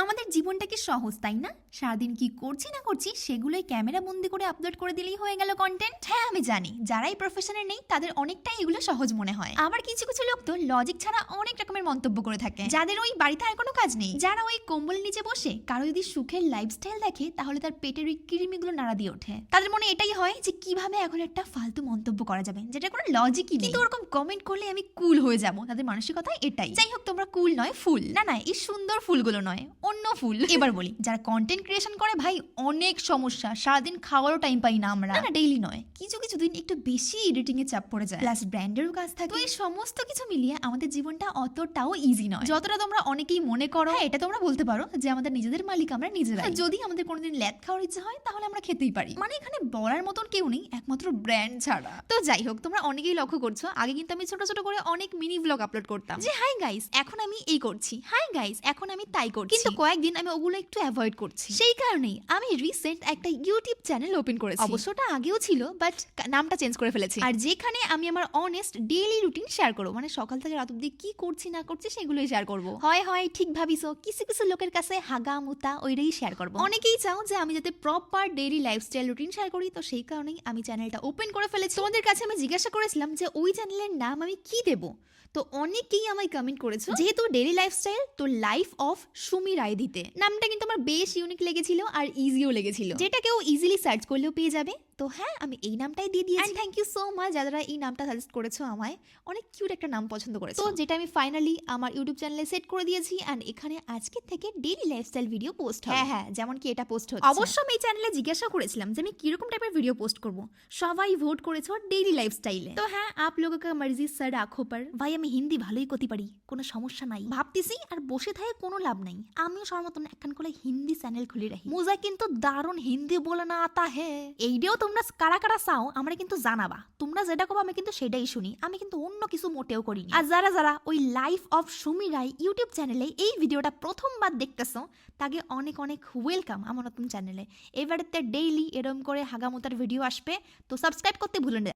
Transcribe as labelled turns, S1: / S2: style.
S1: আমাদের জীবনটা কি সহজ তাই না? সারাদিন কি করছি না করছি সেগুলোই ক্যামেরা বন্দি করে আপলোড করে দিলেই হয়ে গেল কন্টেন্ট। হ্যাঁ আমি জানি যারা এই প্রফেশনে নেই তাদের অনেকটাই এগুলো সহজ মনে হয়। আবার কিছু কিছু লোক তো লজিক ছাড়া অনেক রকমের মন্তব্য করে থাকে, যাদের ওই বাড়িতে আর কোনো কাজ নেই, যারা ওই কম্বলের নিচে বসে কারো যদি সুখের লাইফস্টাইল দেখে তাহলে তার পেটের ওই কৃমিগুলো নাড়া দিয়ে ওঠে। তাদের মনে এটাই হয় যে কিভাবে এখন একটা ফালতু মন্তব্য করা যাবে যেটা কোনো লজিকই নেই, কিন্তু ওরকম কমেন্ট করলে আমি কুল হয়ে যাব। তাদের মানসিকতা এটাই। যাই হোক, তোমরা কুল নয়, ফুল না এই সুন্দর ফুলগুলো নয়, অন্য ফুল। এবার বলি, যারা কন্টেন্ট ক্রিয়েশন করে ভাই অনেক সমস্যা, সারাদিন খাওয়ারও টাইম পাই না আমরা। না ডেইলি নয়, কিছু কিছু দিন একটু বেশি এডিটিং এ চাপ পড়ে যায়, প্লাস ব্র্যান্ডেরও কাজ থাকে। তো এই সমস্ত কিছু মিলিয়ে আমাদের জীবনটা অতটাও ইজি নয় যতটা তোমরা অনেকেই মনে করো। হ্যাঁ, এটা তোমরা বলতে পারো যে আমাদের নিজেদের মালিক আমরা নিজেরাই। যদি আমাদের কোনোদিন ল্যাদ খাওয়ার ইচ্ছা হয় তাহলে আমরা খেতেই পারি, মানে এখানে বলার মতন কেউ নেই একমাত্র ব্র্যান্ড ছাড়া। তো যাই হোক, তোমরা অনেকেই লক্ষ্য করছো আগে কিন্তু আমি ছোট ছোট করে অনেক মিনি ব্লগ আপলোড করতাম, যে হাই গাইস এখন আমি এই করছি, হাই গাইস এখন আমি তাই করছি, কিন্তু কয়েকদিন আমি ওগুলো একটু অ্যাভয়েড করছি। সেই কারণেই আমি রিসেন্ট একটা ইউটিউব চ্যানেল ওপেন করেছি। অবশ্যটা আগেও ছিল বাট নামটা চেঞ্জ করে ফেলেছি, আর যেখানে আমি আমার অনেস্ট ডেইলি রুটিন শেয়ার করবো, মানে সকাল থেকে রাত অব্দি কি করছি না করছি সেগুলোই শেয়ার করবো। হয় ঠিক ভাবিছো, কিছু কিছু লোকের কাছে হাগা মুতা ওইটাই শেয়ার করবো। অনেকেই চাও যে আমি যাতে proper daily lifestyle routine share করি, তো সেই কারণেই আমি চ্যানেলটা ওপেন করে ফেলেছি। তোমাদের কাছে আমি জিজ্ঞাসা করেছিলাম যে ওই চ্যানেলের নাম আমি কি দেবো, তো অনেকেই আমায় কমেন্ট করেছো যেহেতু ডেইলি লাইফস্টাইল তো লাইফ অফ সুমি রায় দিতে। নামটা কিন্তু আমার বেশ ইউনিক লেগেছিল আর ইজিও লেগেছিল, যেটা কেউ ইজিলি সার্চ করলেও পেয়ে যাবে। তো হ্যাঁ, আমি এই নামটাই দিয়ে দিয়েছি। And thank you so much যারা এই নামটা সাজেস্ট করেছো আমায়, অনেক কিউট একটা নাম পছন্দ করেছো। তো যেটা আমি ফাইনালি আমার ইউটিউব চ্যানেলে সেট করে দিয়েছি, এন্ড এখানে আজকে থেকে ডেইলি লাইফস্টাইল ভিডিও পোস্ট হবে। হ্যাঁ, যেমন কি এটা পোস্ট হচ্ছে। অবশ্য আমি এই চ্যানেলে জিজ্ঞাসা করেছিলাম যে আমি কিরকম টাইপের ভিডিও পোস্ট করব, সবাই ভোট করেছো ডেইলি লাইফস্টাইলে। তো হ্যাঁ, আপ লোগো কা মর্জি স্যার আঁখো পর। ভাই আমি হিন্দি ভালোই করতে পারি, কোনো সমস্যা নাই। ভাবতেছি আর বসে থাকে কোনো লাভ নাই, আমিও সবার মতন একখান করে হিন্দি চ্যানেল খুলে রাখি। মুজা কিন্তু দারুণ হিন্দি বলে না আতা হে। এইটাও তোমরা কারা কারা চাও আমরা কিন্তু জানাবা, তোমরা যেটা করবো আমি কিন্তু সেটাই শুনি, আমি কিন্তু অন্য কিছু মোটেও করিনি। আর যারা যারা ওই life of Sumi Roy YouTube চ্যানেলে এই ভিডিওটা প্রথমবার দেখতেছো তাকে অনেক অনেক ওয়েলকাম আমার নতুন চ্যানেলে। এবারেতে ডেইলি এরম করে হাগামতার ভিডিও আসবে, তো সাবস্ক্রাইব করতে ভুলেন না।